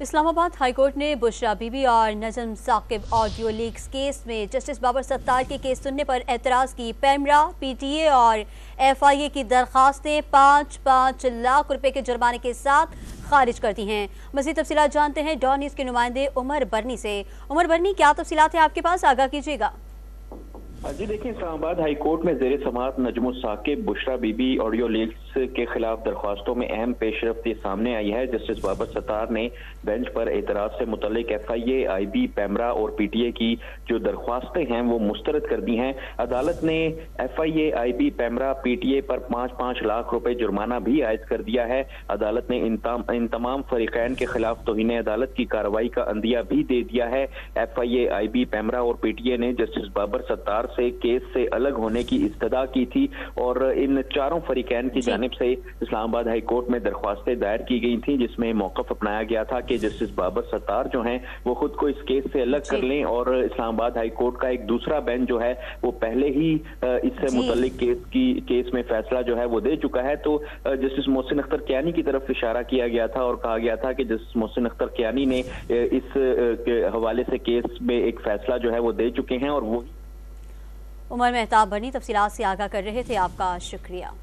Islamabad high court ने बुशरा बीबी और नजम Saqib audio leaks case में जस्टिस बाबर सत्तार के केस सुनने पर एतराज की पैमरा, पीटीए और एफआईए की दरखास्तें 5-5 लाख रुपए के जुर्माने के साथ खारिज करती हैं। मज़ीद तफसीलात जानते हैं डॉन न्यूज़ के नुमाइंदे उमर बरनी से। उमर बरनी, क्या तफसीलात हैं आपके पास, आगाह कीजिएगा। जी देखिए, इस्लामाबाद हाई कोर्ट में जेर समाअत नजम साकिब बुशरा बीबी ऑडियो लीक्स के खिलाफ दरख्वास्तों में अहम पेशरफ्त सामने आई है। जस्टिस बाबर सत्तार ने बेंच पर एतराज से मुतल्लिक एफआईए, आईबी, पैमरा और पीटीए की जो दरख्वास्तें हैं वो मुस्तरद कर दी हैं। अदालत ने एफआईए, आईबी, पैमरा, पीटीए पर 5-5 लाख रुपए जुर्माना भी आयद कर दिया है। अदालत ने इन तमाम फरीकैन के खिलाफ तौहीन अदालत की कार्रवाई का अंदिया भी दे दिया है। एफआईए, आईबी, पैमरा और पीटीए ने जस्टिस बाबर सत्तार से केस से अलग होने की इस्तदा की थी और इन चारों फरीकैन की जानिब से इस्लामाबाद हाई कोर्ट में दरख्वास्तें दायर की गई थी, जिसमें मौक़िफ़ अपनाया गया था कि जस्टिस बाबर सत्तार जो हैं वो खुद को इस केस से अलग कर लें और इस्लामाबाद हाई कोर्ट का एक दूसरा बेंच जो है वो पहले ही इससे मुतल्लिक केस में फैसला जो है वो दे चुका है। तो जस्टिस मोहसिन अख्तर कियानी की तरफ इशारा किया गया था और कहा गया था कि जस्टिस मोहसिन अख्तर कियानी ने इस हवाले से केस में एक फैसला जो है वो दे चुके हैं। और वो उमर मेहताब बनी तफसीलात से आगाह कर रहे थे, आपका शुक्रिया।